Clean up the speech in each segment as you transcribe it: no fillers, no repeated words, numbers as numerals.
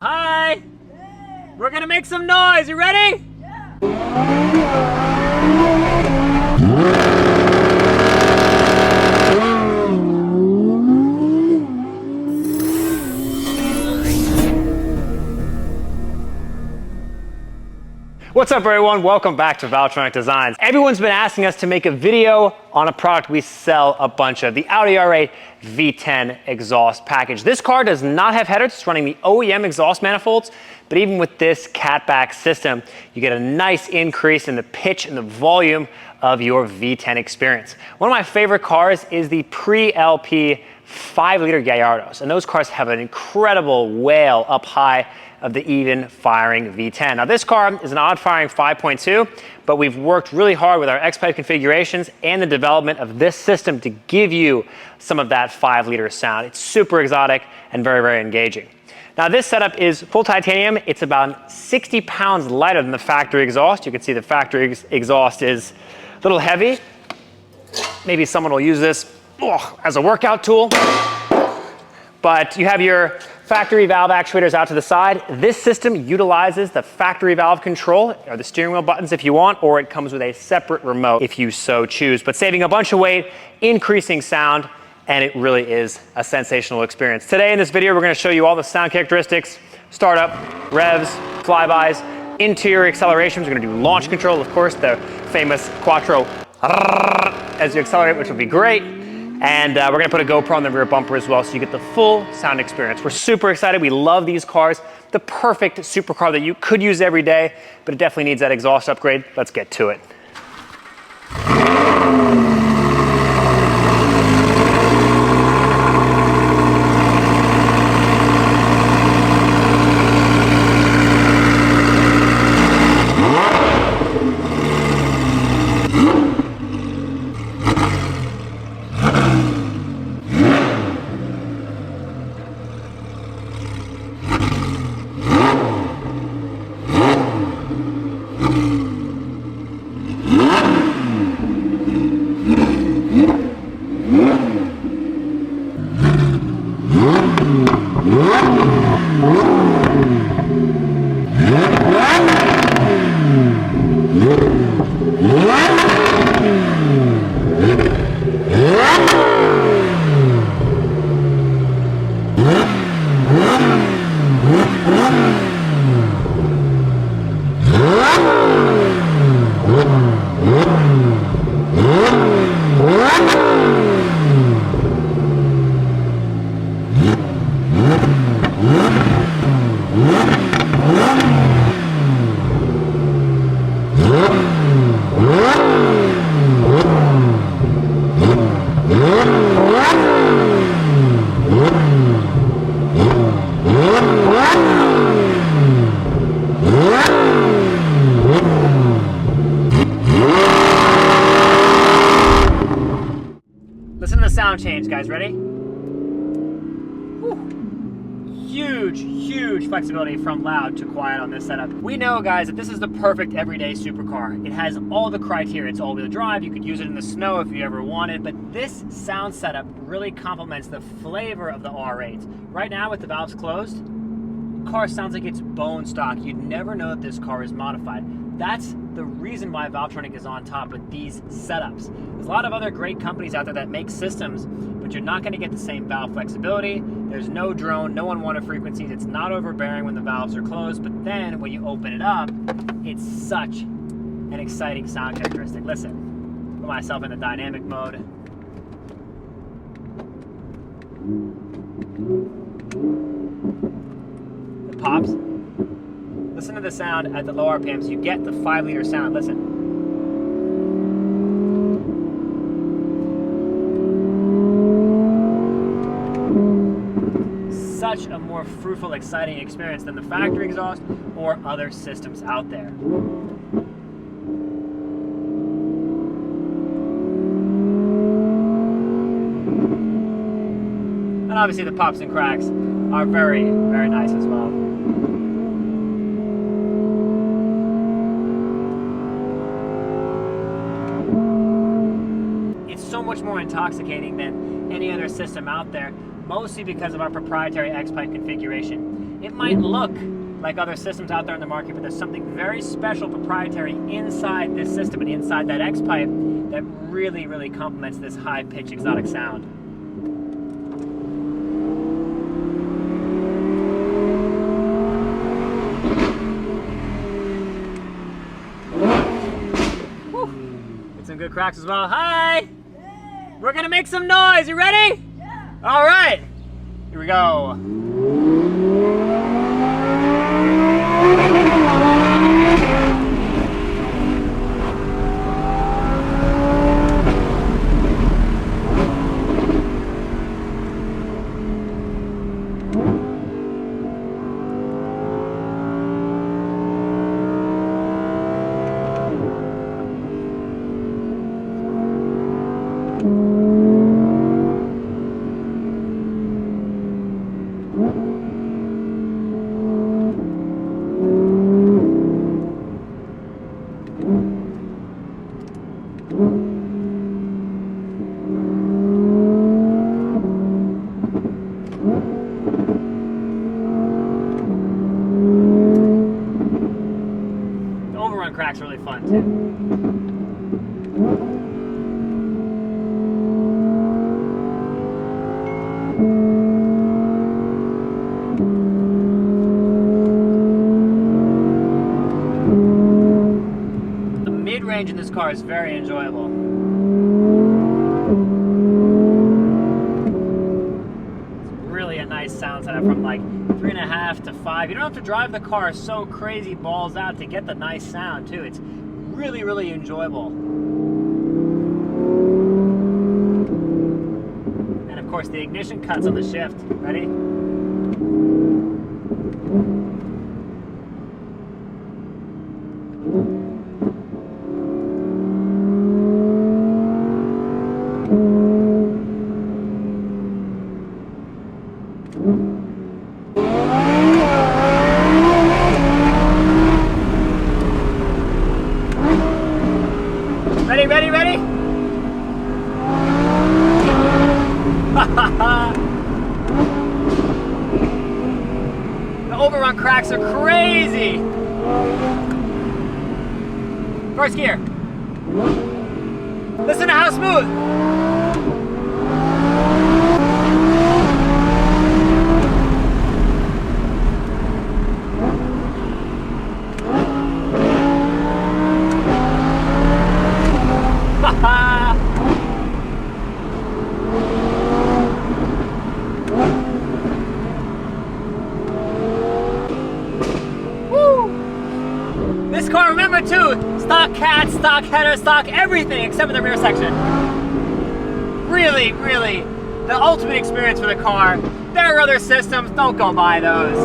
Hi! We're gonna make some noise, you ready? What's up everyone? Welcome back to Valvetronic Designs. Everyone's been asking us to make a video on a product we sell a bunch of, the Audi R8 V10 exhaust package. This car does not have headers, it's running the OEM exhaust manifolds, but even with this catback system, you get a nice increase in the pitch and the volume of your V10 experience. One of my favorite cars is the pre-LP 5-liter Gallardos, and those cars have an incredible wail up high of the even firing V10. Now this car is an odd firing 5.2, but we've worked really hard with our X-Pipe configurations and the development of this system to give you some of that 5-liter sound. It's super exotic and very, very engaging. Now this setup is full titanium. It's about 60 pounds lighter than the factory exhaust. You can see the factory exhaust is a little heavy. Maybe someone will use this as a workout tool. But you have your factory valve actuators out to the side. This system utilizes the factory valve control, or the steering wheel buttons if you want, or it comes with a separate remote if you so choose. But saving a bunch of weight, increasing sound, and it really is a sensational experience. Today in this video, we're gonna show you all the sound characteristics, startup, revs, flybys, interior accelerations. We're gonna do launch control, of course, the famous quattro as you accelerate, which will be great. And we're gonna put a GoPro on the rear bumper as well, so you get the full sound experience. We're super excited, we love these cars. The perfect supercar that you could use every day, but it definitely needs that exhaust upgrade. Let's get to it. Listen to the sound change, guys. Ready? Whew. Huge flexibility from loud to quiet on this setup. We know, guys, that this is the perfect everyday supercar. It has all the criteria. It's all-wheel drive. You could use it in the snow if you ever wanted, but this sound setup really complements the flavor of the R8. Right now, with the valves closed, the car sounds like it's bone stock. You'd never know that this car is modified. That's the reason why Valvetronic is on top with these setups. There's a lot of other great companies out there that make systems, but you're not gonna get the same valve flexibility. There's no drone, no unwanted frequencies. It's not overbearing when the valves are closed, but then when you open it up, it's such an exciting sound characteristic. Listen, put myself in the dynamic mode. It pops. Listen to the sound at the low RPMs. You get the 5-liter sound. Listen. Such a more fruitful, exciting experience than the factory exhaust or other systems out there. And obviously the pops and cracks are very, very nice as well. It's so much more intoxicating than any other system out there, mostly because of our proprietary X-Pipe configuration. it might look like other systems out there in the market, but there's something very special, proprietary inside this system and inside that X pipe that really, really complements this high-pitched exotic sound. Get some good cracks as well. Hi! We're gonna make some noise. You ready? Yeah. All right. Here we go. The overrun crack's really fun too. Range in this car is very enjoyable. It's really a nice sound setup from like 3.5 to 5. You don't have to drive the car so crazy balls out to get the nice sound too. It's really, really enjoyable. And of course the ignition cuts on the shift. Ready? Ready, ready, ready? The overrun cracks are crazy. First gear. Listen to how smooth. This car, remember too, stock cat, stock header, stock everything except for the rear section. Really, really, the ultimate experience for the car. There are other systems, don't go buy those.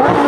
it.